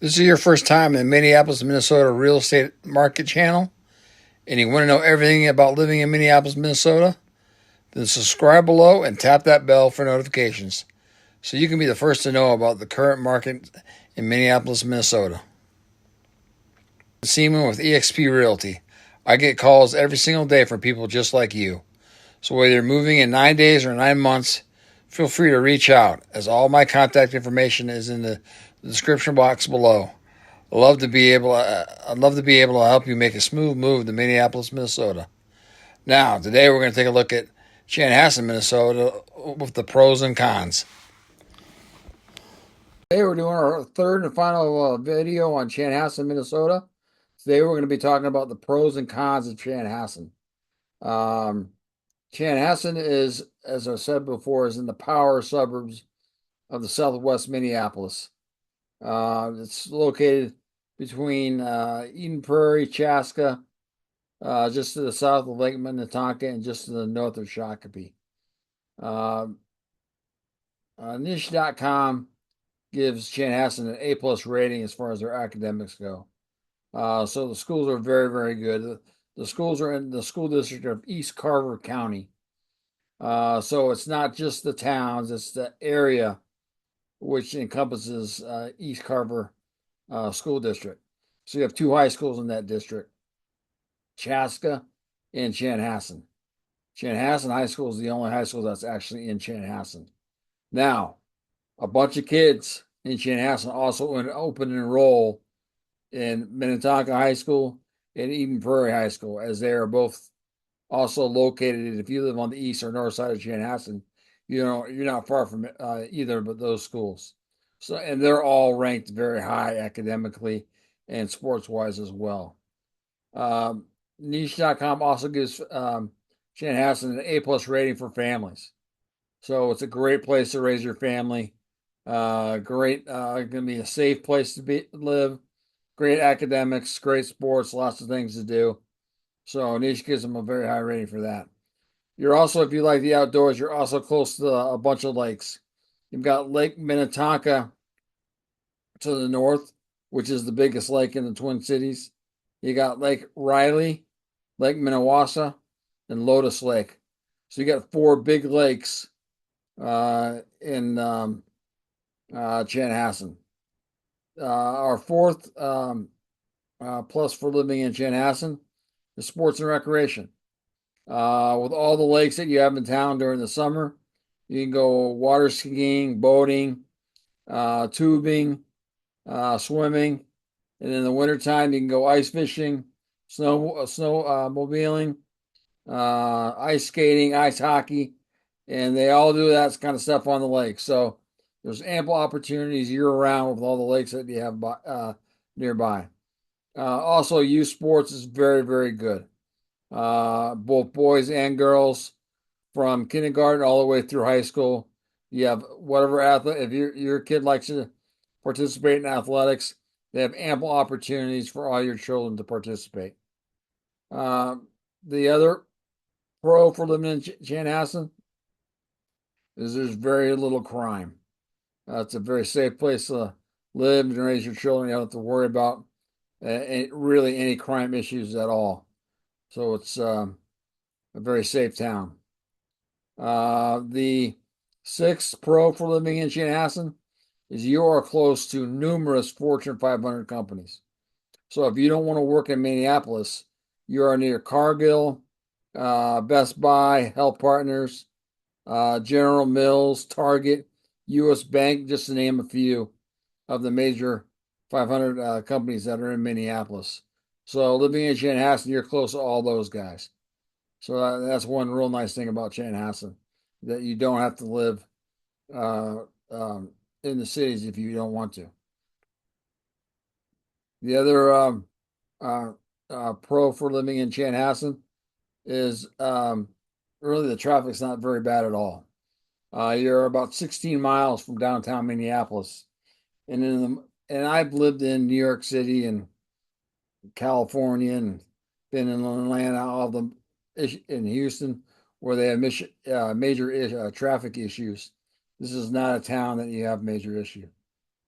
This is your first time in the Minneapolis, Minnesota real estate market channel, and you want to know everything about living in Minneapolis, Minnesota? Then subscribe below and tap that bell for notifications so you can be the first to know about the current market in Minneapolis, Minnesota. Seaman with eXp Realty. I get calls every single day from people just like you. So whether you're moving in 9 days or 9 months, feel free to reach out, as all my contact information is in the description box below. I'd love to be able to help you make a smooth move to Minneapolis, Minnesota. Now, today we're going to take a look at Chanhassen, Minnesota, with the pros and cons. Today we're doing our third and final video on Chanhassen, Minnesota. Today we're going to be talking about the pros and cons of Chanhassen. Um, Chanhassen is, as I said before, is in the power suburbs of the southwest Minneapolis. It's located between Eden Prairie, Chaska, just to the south of Lake Minnetonka, and just to the north of Shakopee. Uh, Niche.com gives Chanhassen an A+ rating as far as their academics go. So the schools are very, very good. The schools are in the school district of East Carver County. So it's not just the towns, it's the area which encompasses East Carver School District. So you have two high schools in that district, Chaska and Chanhassen. Chanhassen High School is the only high school that's actually in Chanhassen. Now, a bunch of kids in Chanhassen also open and enroll in Minnetonka High School and Eden Prairie High School, as they are both also located. If you live on the east or north side of Chanhassen, you're not far from either but those schools. So, and they're all ranked very high academically and sports wise as well. Niche.com also gives Chanhassen an A+ rating for families. So it's a great place to raise your family. Great, going to be a safe place to live. Great academics, great sports, lots of things to do. So Niche gives them a very high rating for that. You're also, if you like the outdoors, you're also close to a bunch of lakes. You've got Lake Minnetonka to the north, which is the biggest lake in the Twin Cities. You got Lake Riley, Lake Minnewaska, and Lotus Lake. So you got four big lakes in Chanhassen. Our fourth plus for living in Chanhassen is sports and recreation. With all the lakes that you have in town during the summer, you can go water skiing, boating, tubing, swimming, and in the wintertime you can go ice fishing, snowmobiling, ice skating, ice hockey, and they all do that kind of stuff on the lake. So there's ample opportunities year round with all the lakes that you have nearby. Also, youth sports is very, very good. Both boys and girls, from kindergarten all the way through high school. You have whatever athlete, if your kid likes to participate in athletics, they have ample opportunities for all your children to participate. Uh, the other pro for living in Chanhassen is there's very little crime. It's a very safe place to live and raise your children. You don't have to worry about really any crime issues at all. So it's a very safe town. The sixth pro for living in Chanhassen is you are close to numerous Fortune 500 companies. So if you don't want to work in Minneapolis, you are near Cargill, Best Buy, Health Partners, General Mills, Target, U.S. Bank, just to name a few of the major 500 companies that are in Minneapolis. So living in Chanhassen, you're close to all those guys. So that's one real nice thing about Chanhassen, that you don't have to live uh, in the cities if you don't want to. The other uh, pro for living in Chanhassen is really the traffic's not very bad at all. You're about 16 miles from downtown Minneapolis, and I've lived in New York City and California and been in Atlanta, all the in Houston, where they have traffic issues. This is not a town that you have major issue.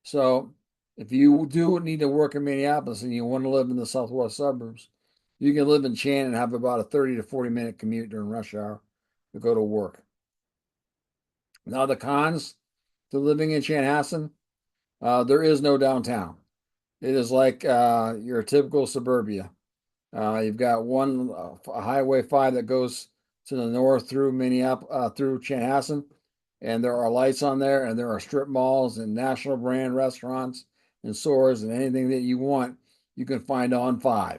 So If you do need to work in Minneapolis and you want to live in the southwest suburbs, you can live in Chan and have about a 30 to 40-minute commute during rush hour to go to work. Now, the cons to living in Chanhassen, there is no downtown. It is like your typical suburbia. You've got one Highway 5 that goes to the north through Minneapolis, through Chanhassen, and there are lights on there, and there are strip malls and national brand restaurants and stores, and anything that you want, you can find on 5.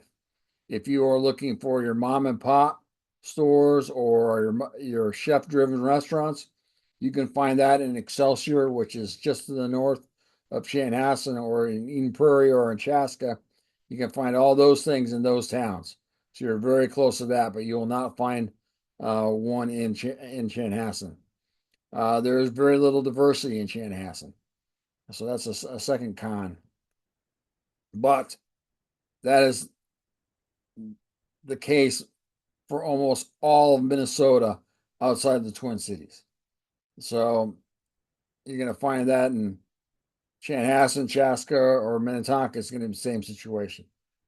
If you are looking for your mom and pop stores or your chef-driven restaurants, you can find that in Excelsior, which is just to the north of Chanhassen, or in Eden Prairie or in Chaska. You can find all those things in those towns. So you're very close to that, but you will not find one in Chanhassen. There is very little diversity in Chanhassen. So that's a second con. But that is the case for almost all of Minnesota outside the Twin Cities. So you're going to find that in Chanhassen, Chaska, or Minnetonka. It's going to be the same situation.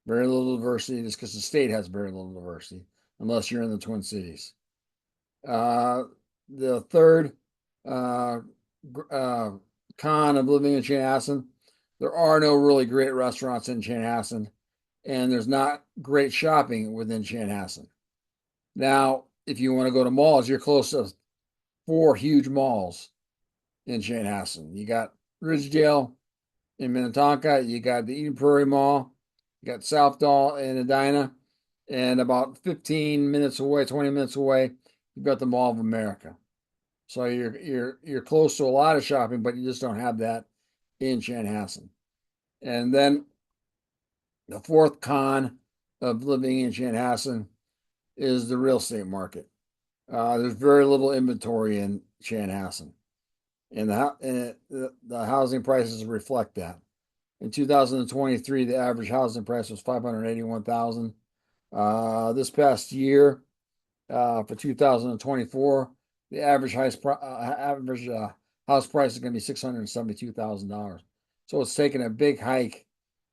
Very little diversity, just because the state has very little diversity, unless you're in the Twin Cities. The third uh, con of living in Chanhassen, there are no really great restaurants in Chanhassen, and there's not great shopping within Chanhassen. Now, if you want to go to malls, you're close to 4 huge malls in Chanhassen. You got Ridgedale in Minnetonka, you got the Eden Prairie Mall, you got Southdale in Edina, and about 15 minutes away, 20 minutes away, you've got the Mall of America. So you're close to a lot of shopping, but you just don't have that in Chanhassen. And then the fourth con of living in Chanhassen is the real estate market. There's very little inventory in Chanhassen, and the housing prices reflect that. In 2023, the average housing price was 581,000. This past year, for 2024, the average house price is going to be $672,000. So it's taken a big hike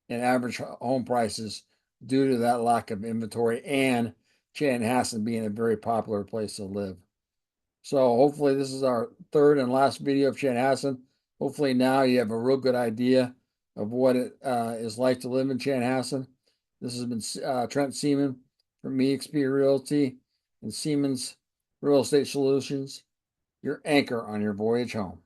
in average home prices due to that lack of inventory and Chanhassen being a very popular place to live. So hopefully this is our third and last video of Chanhassen. Hopefully now you have a real good idea of what it is like to live in Chanhassen. This has been Trent Seaman from eXp Realty and Siemens Real Estate Solutions, your anchor on your voyage home.